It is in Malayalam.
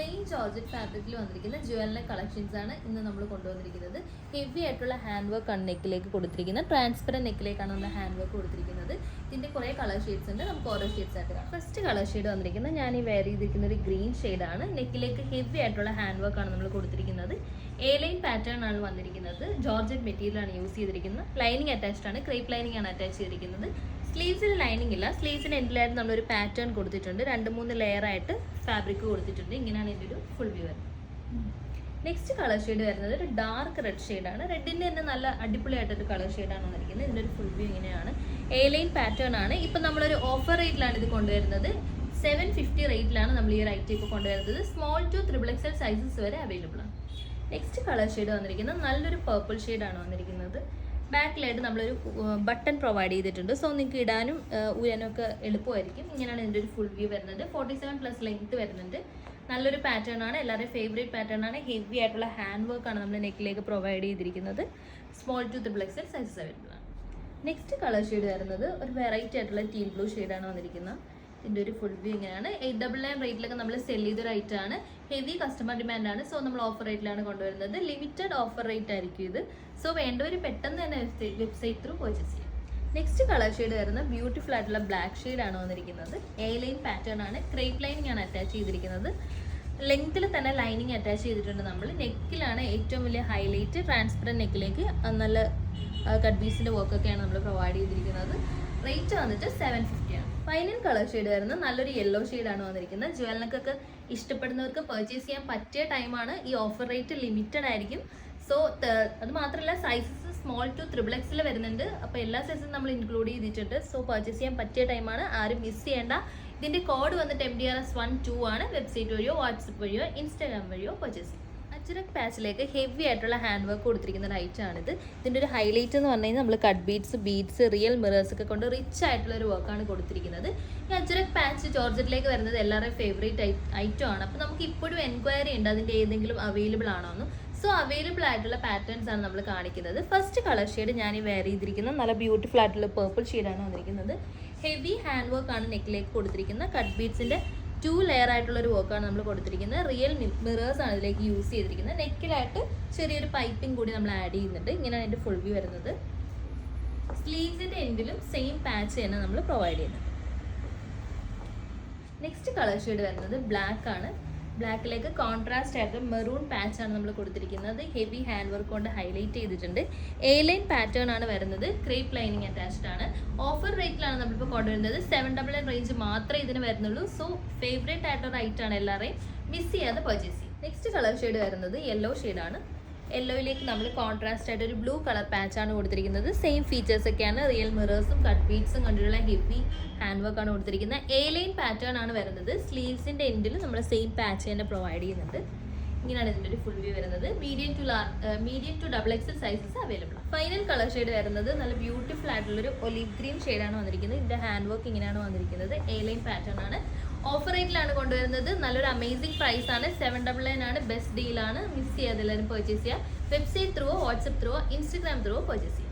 പ്ലെയിൻ ജോർജറ്റ് ഫാബ്രിക്കിൽ വന്നിരിക്കുന്ന ജുവലിൻ്റെ കളക്ഷൻസ് ആണ് ഇന്ന് നമ്മൾ കൊണ്ടുവന്നിരിക്കുന്നത്. ഹെവി ആയിട്ടുള്ള ഹാൻഡ് വർക്ക് ആണ് നെക്കിലേക്ക് കൊടുത്തിരിക്കുന്നത്. ട്രാൻസ്പെറൻറ്റ് നെക്കിലേക്കാണ് നമ്മൾ ഹാൻഡ് വർക്ക് കൊടുത്തിരിക്കുന്നത്. ഇതിൻ്റെ കുറേ കളർ ഷെയ്ഡ്സ് ഉണ്ട്. നമുക്ക് ഓരോ ഷെയ്ഡ്സ് ആയിട്ട് കാണാം. ഫസ്റ്റ് കളർ ഷെയ്ഡ് വന്നിരിക്കുന്നത് ഞാൻ ഈ വെയർ ചെയ്തിരിക്കുന്ന ഒരു ഗ്രീൻ ഷെയ്ഡാണ്. നെക്കിലേക്ക് ഹെവി ആയിട്ടുള്ള ഹാൻഡ് വർക്ക് ആണ് നമ്മൾ കൊടുത്തിരിക്കുന്നത്. എ ലൈൻ പാറ്റേൺ ആണ് വന്നിരിക്കുന്നത്. ജോർജറ്റ് മെറ്റീരിയൽ ആണ് യൂസ് ചെയ്തിരിക്കുന്നത്. ലൈനിങ് അറ്റാച്ച്ഡ് ആണ്. ക്രേപ്പ് ലൈനിങ് ആണ് അറ്റാച്ച് ചെയ്തിരിക്കുന്നത്. സ്ലീവ്സിന് ലൈനിങ് ഇല്ല. സ്ലീവ്സിന് എൻഡിലായിട്ട് നമ്മളൊരു പാറ്റേൺ കൊടുത്തിട്ടുണ്ട്. 2-3 ലെയർ ആയിട്ട് ഫാബ്രിക് കൊടുത്തിട്ടുണ്ട്. ഇങ്ങനെയാണ് ഇതിൻ്റെ ഒരു ഫുൾ വ്യൂ വരുന്നത്. നെക്സ്റ്റ് കളർ ഷെയ്ഡ് വരുന്നത് ഒരു ഡാർക്ക് റെഡ് ഷെയ്ഡാണ്. റെഡിൻ്റെ തന്നെ നല്ല അടിപൊളിയായിട്ടൊരു കളർ ഷെയ്ഡാണ് വന്നിരിക്കുന്നത്. ഇതിൻ്റെ ഒരു ഫുൾ വ്യൂ ഇങ്ങനെയാണ്. എ ലൈൻ പാറ്റേൺ ആണ്. ഇപ്പം നമ്മളൊരു ഓഫർ റേറ്റിലാണ് ഇത് കൊണ്ടുവരുന്നത്. 750 റേറ്റിലാണ് നമ്മൾ ഈ റൈറ്റ് ഇപ്പോൾ കൊണ്ടുവരുന്നത്. സ്മോൾ ടു XXL സൈസസ് വരെ അവൈലബിൾ ആണ്. നെക്സ്റ്റ് കളർ ഷെയ്ഡ് വന്നിരിക്കുന്നത് നല്ലൊരു പർപ്പിൾ ഷെയ്ഡാണ് വന്നിരിക്കുന്നത്. ബാക്കിലായിട്ട് നമ്മളൊരു ബട്ടൺ പ്രൊവൈഡ് ചെയ്തിട്ടുണ്ട്. സോ നിങ്ങൾക്ക് ഇടാനും ഊരാനും ഒക്കെ എളുപ്പമായിരിക്കും. ഇങ്ങനെയാണ് ഇതിൻ്റെ ഒരു ഫുൾ വ്യൂ വരുന്നത്. 47+ ലെങ്ത് വരുന്നുണ്ട്. നല്ലൊരു പാറ്റേൺ ആണ്. എല്ലാവരുടെയും ഫേവറേറ്റ് പാറ്റേൺ ആണ്. ഹെവി ആയിട്ടുള്ള ഹാൻഡ് വർക്ക് ആണ് നമ്മൾ നെക്കിലേക്ക് പ്രൊവൈഡ് ചെയ്തിരിക്കുന്നത്. Small to XXL sizes available ആണ്. നെക്സ്റ്റ് കളർ ഷെയ്ഡ് വരുന്നത് ഒരു വെറൈറ്റി ആയിട്ടുള്ള ടീൽ ബ്ലൂ ഷെയ്ഡാണ് വന്നിരിക്കുന്നത്. ഇതിൻ്റെ ഒരു ഫുൾ വ്യൂ ഇങ്ങനെയാണ്. 899 റേറ്റിലൊക്കെ നമ്മൾ സെല് ചെയ്ത റേറ്റ് ആണ്. ഹെവി കസ്റ്റമർ ഡിമാൻഡ് ആണ്. സോ നമ്മൾ ഓഫർ റേറ്റിലാണ് കൊണ്ടുവരുന്നത്. ലിമിറ്റഡ് ഓഫർ റേറ്റ് ആയിരിക്കും ഇത്. സോ വേണ്ടവർ പെട്ടെന്ന് തന്നെ വെബ്സൈറ്റ് ത്രൂ പർച്ചേസ് ചെയ്യും. നെക്സ്റ്റ് കളർ ഷെയ്ഡ് വരുന്ന ബ്യൂട്ടിഫുൾ ആയിട്ടുള്ള ബ്ലാക്ക് ഷെയ്ഡാണ് വന്നിരിക്കുന്നത്. എ ലൈൻ പാറ്റേൺ ആണ്. ക്രേപ്പ് ലൈനിങ് ആണ് അറ്റാച്ച് ചെയ്തിരിക്കുന്നത്. ലെങ്ത്തിൽ തന്നെ ലൈനിങ് അറ്റാച്ച് ചെയ്തിട്ടുണ്ട്. നമ്മൾ നെക്കിലാണ് ഏറ്റവും വലിയ ഹൈലൈറ്റ്. ട്രാൻസ്പെറൻറ്റ് നെക്കിലേക്ക് നല്ല കട്ട് പീസിൻ്റെ വർക്കൊക്കെയാണ് നമ്മൾ പ്രൊവൈഡ് ചെയ്തിരിക്കുന്നത്. റേറ്റ് വന്നിട്ട് 750 ആണ്. ഫൈനൽ കളർ ഷെയ്ഡ് വരുന്നത് നല്ലൊരു യെല്ലോ ഷെയ്ഡാണ് വന്നിരിക്കുന്നത്. ജുവലിനൊക്കെ ഇഷ്ടപ്പെടുന്നവർക്ക് പർച്ചേസ് ചെയ്യാൻ പറ്റിയ ടൈമാണ്. ഈ ഓഫർ റേറ്റ് ലിമിറ്റഡ് ആയിരിക്കും. സോ അത് മാത്രമല്ല സൈസസ് സ്മോൾ ടു XXL വരുന്നുണ്ട്. അപ്പോൾ എല്ലാ സൈസും നമ്മൾ ഇൻക്ലൂഡ് ചെയ്തിട്ടുണ്ട്. സോ പർച്ചേസ് ചെയ്യാൻ പറ്റിയ ടൈമാണ്. ആരും മിസ് ചെയ്യേണ്ട. ഇതിൻ്റെ കോഡ് വന്നിട്ട് MDRS12 ആണ്. വെബ്സൈറ്റ് വഴിയോ വാട്സപ്പ് വഴിയോ ഇൻസ്റ്റാഗ്രാം വഴിയോ പർച്ചേസ് ചെയ്യും. അജ്രക് പാച്ചിലേക്ക് ഹെവി ആയിട്ടുള്ള ഹാൻഡ് വർക്ക് കൊടുത്തിരിക്കുന്ന ഒരു ഐറ്റമാണിത്. ഇതിൻ്റെ ഒരു ഹൈലൈറ്റ് എന്ന് പറഞ്ഞു കഴിഞ്ഞാൽ നമ്മൾ കട്ട് ബീഡ്സ് റിയൽ മിറേഴ്സ് ഒക്കെ കൊണ്ട് റിച്ച് ആയിട്ടുള്ള ഒരു വർക്കാണ് കൊടുത്തിരിക്കുന്നത്. ഈ അജ്രക് പാച്ച് ജോർജറ്റിലേക്ക് വരുന്നത് എല്ലാവരുടെയും ഫേവറേറ്റ് ഐറ്റം ആണ്. അപ്പോൾ നമുക്ക് ഇപ്പോഴും എൻക്വയറി ഉണ്ട് അതിൻ്റെ ഏതെങ്കിലും അവൈലബിൾ ആണോ എന്ന്. സോ അവൈലബിൾ ആയിട്ടുള്ള പാറ്റേൺസ് ആണ് നമ്മൾ കാണിക്കുന്നത്. ഫസ്റ്റ് കളർ ഷെയ്ഡ് ഞാൻ ഈ വെയർ ചെയ്തിരിക്കുന്നത് നല്ല ബ്യൂട്ടിഫുൾ ആയിട്ടുള്ള പേർപ്പിൾ ഷെയ്ഡാണ് വന്നിരിക്കുന്നത്. ഹെവി ഹാൻഡ് വർക്കാണ് നെക്കിലേക്ക് കൊടുത്തിരിക്കുന്നത്. കട്ട് ബീഡ്സിൻ്റെ 2 ലെയർ ആയിട്ടുള്ളൊരു വർക്കാണ് നമ്മൾ കൊടുത്തിരിക്കുന്നത്. റിയൽ മിറേഴ്സ് ആണ് ഇതിലേക്ക് യൂസ് ചെയ്തിരിക്കുന്നത്. നെക്കിലായിട്ട് ചെറിയൊരു പൈപ്പിംഗ് കൂടി നമ്മൾ ആഡ് ചെയ്യുന്നുണ്ട്. ഇങ്ങനെയാണ് അതിൻ്റെ ഫുൾ വ്യൂ വരുന്നത്. സ്ലീവ്സിൻ്റെ എൻഡിലും സെയിം പാച്ച് തന്നെ നമ്മൾ പ്രൊവൈഡ് ചെയ്യുന്നുണ്ട്. നെക്സ്റ്റ് കളർ ഷെയ്ഡ് വരുന്നത് ബ്ലാക്ക് ആണ്. ബ്ലാക്കിലേക്ക് കോൺട്രാസ്റ്റ് ആയിട്ട് മെറൂൺ പാച്ചാണ് നമ്മൾ കൊടുത്തിരിക്കുന്നത്. ഹെവി ഹാൻഡ് വർക്ക് കൊണ്ട് ഹൈലൈറ്റ് ചെയ്തിട്ടുണ്ട്. എ ലൈൻ പാറ്റേൺ ആണ് വരുന്നത്. ക്രേപ്പ് ലൈനിങ് അറ്റാച്ച്ഡ് ആണ്. ഓഫർ റേറ്റിലാണ് നമ്മളിപ്പോൾ കൊണ്ടുവരുന്നത്. 799 റേഞ്ച് മാത്രമേ ഇതിന് വരുന്നുള്ളൂ. സോ ഫേവറേറ്റ് ആയിട്ടുള്ള റൈറ്റ് ആണ്. എല്ലാവരെയും മിസ് ചെയ്യാതെ പർച്ചേസ് ചെയ്യും. നെക്സ്റ്റ് കളർ ഷെയ്ഡ് വരുന്നത് യെല്ലോ ഷെയ്ഡാണ്. യെല്ലോയിലേക്ക് നമ്മൾ കോൺട്രാസ്റ്റ് ആയിട്ട് ഒരു ബ്ലൂ കളർ പാച്ചാണ് കൊടുത്തിരിക്കുന്നത്. സെയിം ഫീച്ചേഴ്സ് ഒക്കെയാണ്. റിയൽ മിറേഴ്സും കട്ട് ബീഡ്സും കണ്ടിട്ടുള്ള ഹെവി ഹാൻഡ് വർക്കാണ് കൊടുത്തിരിക്കുന്നത്. എ ലൈൻ പാറ്റേൺ ആണ് വരുന്നത്. സ്ലീവ്സിൻ്റെ എൻഡിൽ നമ്മൾ സെയിം പാച്ച് തന്നെ പ്രൊവൈഡ് ചെയ്യുന്നുണ്ട്. ഇങ്ങനെയാണ് ഇതിൻ്റെ ഒരു ഫുൾ വ്യൂ വരുന്നത്. Medium to XXL sizes available ആണ്. ഫൈനൽ കളർ ഷെയ്ഡ് വരുന്നത് നല്ല ബ്യൂട്ടിഫുൾ ആയിട്ടുള്ളൊരു ഒലിവ് ഗ്രീൻ ഷെയ്ഡാണ് വന്നിരിക്കുന്നത്. ഇതിൻ്റെ ഹാൻഡ് വർക്ക് ഇങ്ങനെയാണ് വന്നിരിക്കുന്നത്. എ ലൈൻ പാറ്റേൺ ആണ്. ഓഫർ റേറ്റിലാണ് കൊണ്ടുവരുന്നത്. നല്ലൊരു അമേസിംഗ് പ്രൈസ് ആണ്. 799 ആണ്. ബെസ്റ്റ് ഡീലാണ്. മിസ് ചെയ്യാതെ എല്ലാവരും പർച്ചേസ് ചെയ്യുക. Website through WhatsApp through Instagram through purchase ചെയ്യുക.